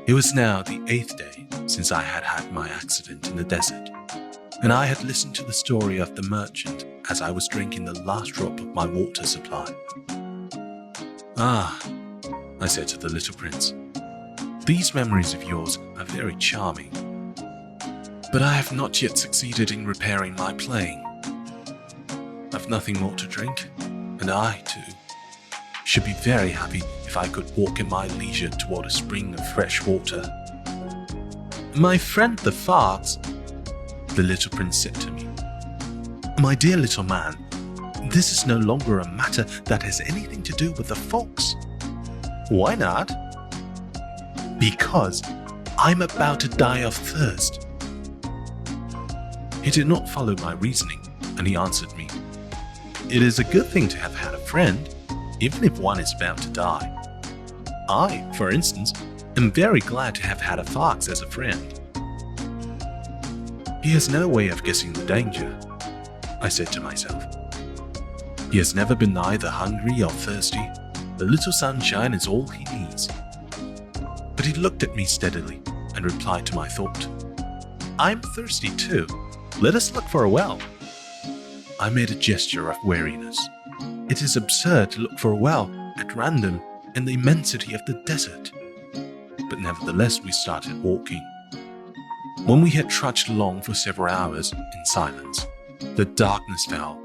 It was now the 8th day since I had had my accident in the desert, and I had listened to the story of the merchant as I was drinking the last drop of my water supply. "Ah," I said to the little prince, "these memories of yours are very charming, but I have not yet succeeded in repairing my plane. I've nothing more to drink, and I, too, should be very happy if I could walk at my leisure toward a spring of fresh water." "My friend the fox," the little prince said to me, "my dear little man, this is no longer a matter that has anything to do with the fox." "Why not?" "Because I'm about to die of thirst." He did not follow my reasoning, and he answered me, "It is a good thing to have had a friend, even if one is about to die. I, for instance, am very glad to have had a fox as a friend." "He has no way of guessing the danger," I said to myself. "He has never been either hungry or thirsty. The little sunshine is all he needs." But he looked at me steadily and replied to my thought, "I'm thirsty too. Let us look for a well." I made a gesture of weariness. It is absurd to look for a well at random in the immensity of the desert. But nevertheless we started walking. When we had trudged along for several hours in silence, the darkness fell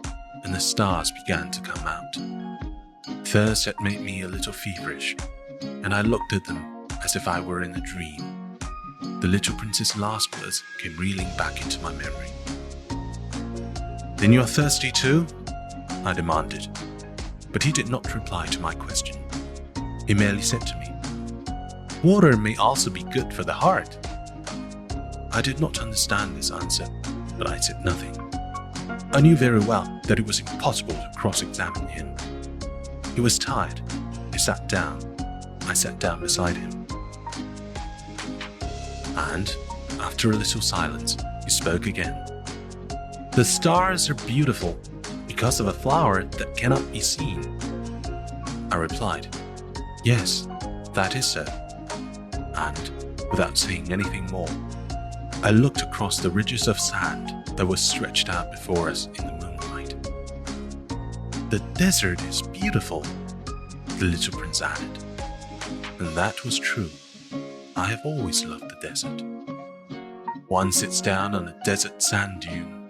and the stars began to come out. Thirst had made me a little feverish, and I looked at them as if I were in a dream. The little prince's last words came reeling back into my memory. "Then you're thirsty too?" I demanded, but he did not reply to my question. He merely said to me, "Water may also be good for the heart." I did not understand this answer, but I said nothing. I knew very well that it was impossible to cross-examine him. He was tired. He sat down. I sat down beside him. And, after a little silence, he spoke again. "The stars are beautiful because of a flower that cannot be seen." I replied, "Yes, that is so." And, without saying anything more, I looked across the ridges of sand that were stretched out before us in the moonlight. "The desert is beautiful," the little prince added. And that was true. I have always loved the desert. One sits down on a desert sand dune,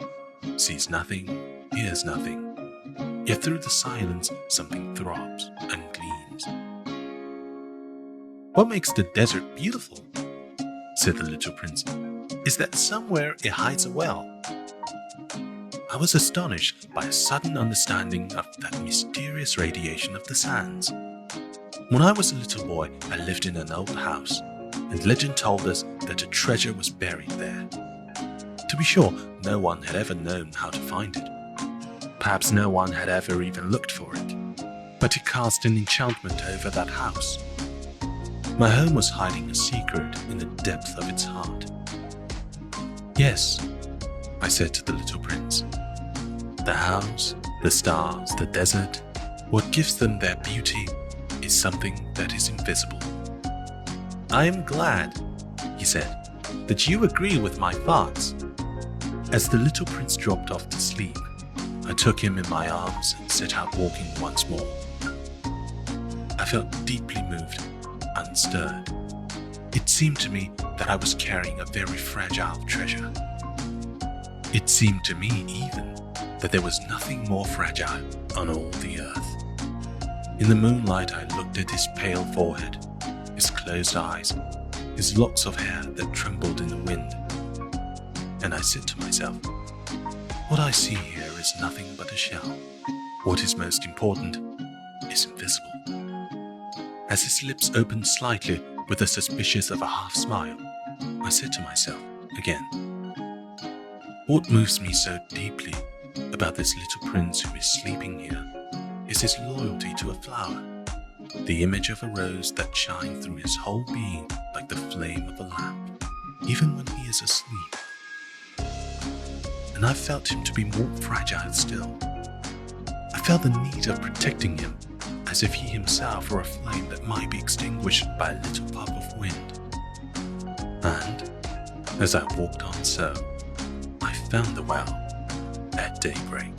sees nothing, hears nothing, yet through the silence something throbs and gleams. "What makes the desert beautiful," said the little prince, "is that somewhere it hides a well." I was astonished by a sudden understanding of that mysterious radiation of the sands. When I was a little boy, I lived in an old house, and legend told us that a treasure was buried there. To be sure, no one had ever known how to find it. Perhaps no one had ever even looked for it, but it cast an enchantment over that house. My home was hiding a secret in the depth of its heart. "Yes," I said to the little prince, "the house, the stars, the desert, what gives them their beauty is something that is invisible." "I am glad," he said, "that you agree with my thoughts." As the little prince dropped off to sleep, I took him in my arms and set out walking once more. I felt deeply moved, unstirred. It seemed to me that I was carrying a very fragile treasure. It seemed to me even that there was nothing more fragile on all the earth. In the moonlight I looked at his pale forehead, his closed eyes, his locks of hair that trembled in the wind. And I said to myself, what I see here is nothing but a shell. What is most important is invisible. As his lips opened slightly with a suspicious of a half smile, I said to myself again, what moves me so deeply about this little prince who is sleeping here is his loyalty to a flower, the image of a rose that shines through his whole being like the flame of a lamp, even when he is asleep. And I felt him to be more fragile still. I felt the need of protecting him, as if he himself were a flame that might be extinguished by a little puff of wind. And as I walked on so, I found the well at daybreak.